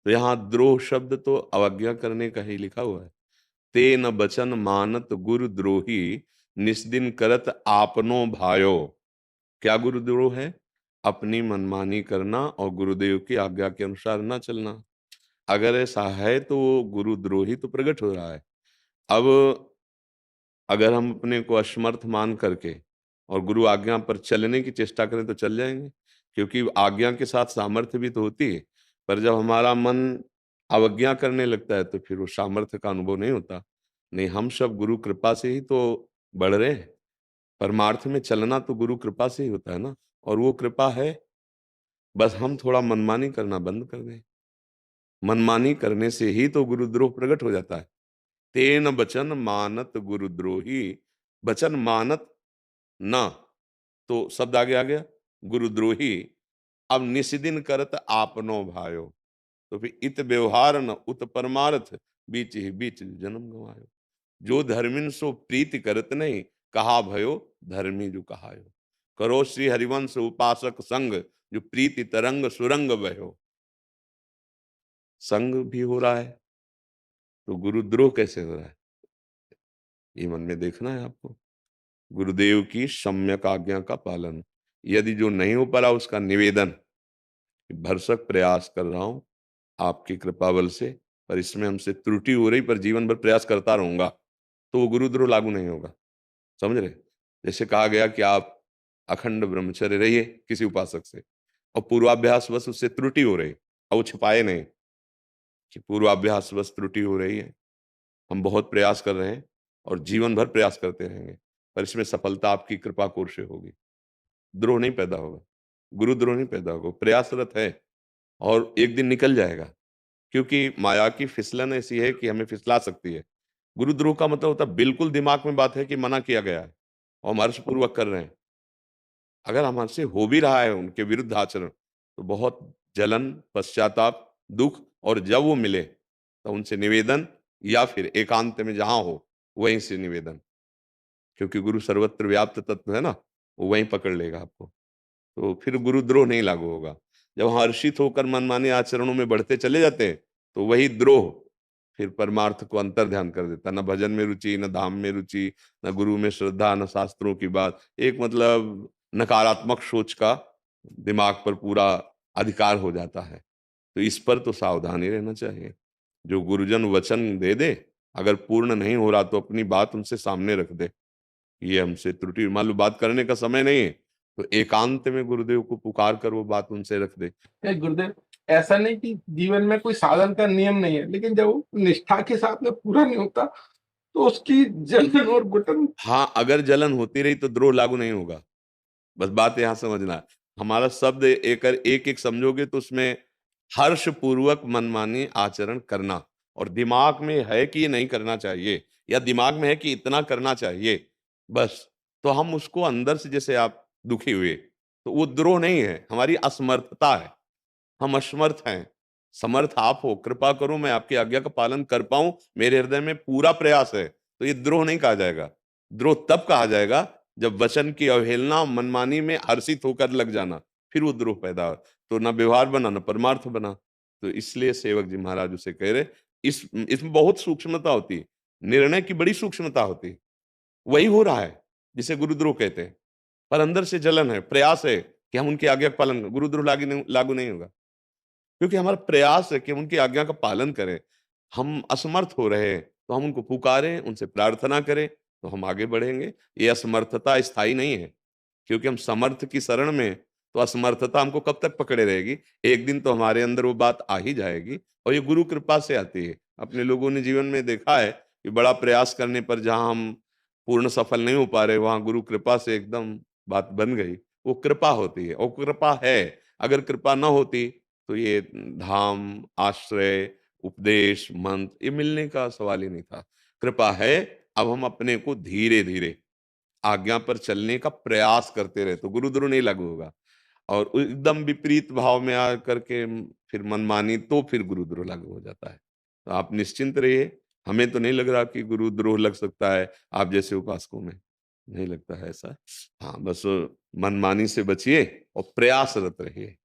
तो यहाँ द्रोह शब्द तो अवज्ञा करने का ही लिखा हुआ है। ते न बचन मानत गुरु द्रोही, निस्दिन करत आपनो भायो। क्या गुरुद्रोह है? अपनी मनमानी करना और गुरुदेव की आज्ञा के अनुसार ना चलना। अगर ऐसा है तो वो गुरुद्रोही तो प्रकट हो रहा है। अब अगर हम अपने को असमर्थ मान करके और गुरु आज्ञा पर चलने की चेष्टा करें तो चल जाएंगे, क्योंकि आज्ञा के साथ सामर्थ्य भी तो होती है। पर जब हमारा मन अवज्ञा करने लगता है तो फिर वो सामर्थ्य का अनुभव नहीं होता। नहीं, हम सब गुरु कृपा से ही तो बढ़ रहे हैं। परमार्थ में चलना तो गुरु कृपा से ही होता है ना, और वो कृपा है। बस हम थोड़ा मनमानी करना बंद कर दें। मनमानी करने से ही तो गुरुद्रोह प्रकट हो जाता है। तेन बचन मानत गुरुद्रोही, बचन मानत ना, तो शब्द आगे आ गया गुरुद्रोही। अब निषिदिन करत आपनो भायो, तो फिर इत व्यवहार न उत परमार्थ, बीच ही बीच जन्म गवायो। जो धर्मिन सो प्रीति करत नहीं, कहा भयो धर्मी जो कहायो। करो श्री हरिवंश उपासक संग, जो प्रीति तरंग सुरंग बहो। संग भी हो रहा है तो गुरुद्रोह कैसे हो रहा है, ये मन में देखना है आपको। गुरुदेव की सम्यक आज्ञा का पालन, यदि जो नहीं हो पा रहा उसका निवेदन, भरसक प्रयास कर रहा हूं आपकी कृपा बल से, पर इसमें हमसे त्रुटि हो रही, पर जीवन भर प्रयास करता रहूंगा, तो वो गुरुद्रोह लागू नहीं होगा। समझ रहे? जैसे कहा गया कि आप अखंड ब्रह्मचर्य रहिए किसी उपासक से, और पूर्वाभ्यास बस उससे त्रुटि हो रही, और वो छिपाए नहीं कि पूर्वाभ्यास बस त्रुटि हो रही है, हम बहुत प्रयास कर रहे हैं और जीवन भर प्रयास करते रहेंगे, पर इसमें सफलता आपकी कृपा कोर से होगी। द्रोह नहीं पैदा होगा, गुरुद्रोह नहीं पैदा होगा। प्रयासरत है और एक दिन निकल जाएगा, क्योंकि माया की फिसलन ऐसी है कि हमें फिसला सकती है। गुरुद्रोह का मतलब होता है बिल्कुल दिमाग में बात है कि मना किया गया है और हम हर्षपूर्वक कर रहे हैं। अगर हमसे हो भी रहा है उनके विरुद्ध आचरण, तो बहुत जलन, पश्चाताप, दुख, और जब वो मिले तो उनसे निवेदन, या फिर एकांत में जहां हो वहीं से निवेदन, क्योंकि गुरु सर्वत्र व्याप्त तत्व है ना, वो वहीं पकड़ लेगा आपको। तो फिर गुरुद्रोह नहीं लागू होगा। जब हम हर्षित होकर मनमाने आचरणों में बढ़ते चले जाते हैं तो वही द्रोह फिर परमार्थ को अंतर ध्यान कर देता। न भजन में रुचि, न धाम में रुचि, न गुरु में श्रद्धा, न शास्त्रों की बात, एक मतलब नकारात्मक सोच का दिमाग पर पूरा अधिकार हो जाता है। तो इस पर तो सावधानी रहना चाहिए। जो गुरुजन वचन दे दे, अगर पूर्ण नहीं हो रहा तो अपनी बात उनसे सामने रख दे, ये हमसे त्रुटि, मान लो बात करने का समय नहीं है, तो एकांत में गुरुदेव को पुकार कर वो बात उनसे रख दे। गुरुदेव, ऐसा नहीं कि जीवन में कोई साधन का नियम नहीं है, लेकिन जब वो निष्ठा के साथ में पूरा नहीं होता तो उसकी जलन और घुटन। हाँ, अगर जलन होती रही तो द्रोह लागू नहीं होगा। बस बात यहां समझना है। हमारा शब्द एक एक एक समझोगे तो उसमें हर्ष पूर्वक मनमानी आचरण करना, और दिमाग में है कि ये नहीं करना चाहिए, या दिमाग में है कि इतना करना चाहिए, बस, तो हम उसको अंदर से, जैसे आप दुखी हुए, तो वो द्रोह नहीं है, हमारी असमर्थता है। हम असमर्थ हैं, समर्थ आप हो, कृपा करो मैं आपकी आज्ञा का पालन कर पाऊं, मेरे हृदय में पूरा प्रयास है, तो ये द्रोह नहीं कहा जाएगा। द्रोह तब कहा जाएगा जब वचन की अवहेलना, मनमानी में हर्षित होकर लग जाना, फिर वो द्रोह पैदा हो। तो ना व्यवहार बना, ना परमार्थ बना। तो इसलिए सेवक जी महाराज उसे कह रहे, इसमें बहुत सूक्ष्मता होती है, निर्णय की बड़ी सूक्ष्मता होती है। वही हो रहा है जिसे गुरुद्रोह कहते हैं, पर अंदर से जलन है, प्रयास है कि हम उनकी आज्ञा का पालन करें। गुरुद्रोह लागू नहीं होगा, क्योंकि हमारा प्रयास है कि हम उनकी आज्ञा का पालन करें। हम असमर्थ हो रहे हैं तो हम उनको पुकारें, उनसे प्रार्थना करें, तो हम आगे बढ़ेंगे। ये असमर्थता स्थायी नहीं है, क्योंकि हम समर्थ की शरण में, तो असमर्थता हमको कब तक पकड़े रहेगी? एक दिन तो हमारे अंदर वो बात आ ही जाएगी, और ये गुरु कृपा से आती है। अपने लोगों ने जीवन में देखा है कि बड़ा प्रयास करने पर जहां हम पूर्ण सफल नहीं हो पा रहे, वहां गुरु कृपा से एकदम बात बन गई। वो कृपा होती है, और कृपा है। अगर कृपा न होती तो ये धाम, आश्रय, उपदेश, मंत्र, ये मिलने का सवाल ही नहीं था। कृपा है, अब हम अपने को धीरे धीरे आज्ञा पर चलने का प्रयास करते रहे तो गुरुद्रोह नहीं लागू होगा। और एकदम विपरीत भाव में आ करके फिर मनमानी, तो फिर गुरुद्रोह लागू हो जाता है। तो आप निश्चिंत रहिए, हमें तो नहीं लग रहा कि गुरुद्रोह लग सकता है आप जैसे उपासकों में, नहीं लगता है ऐसा। हाँ, बस मनमानी से बचिए और प्रयासरत रहिए।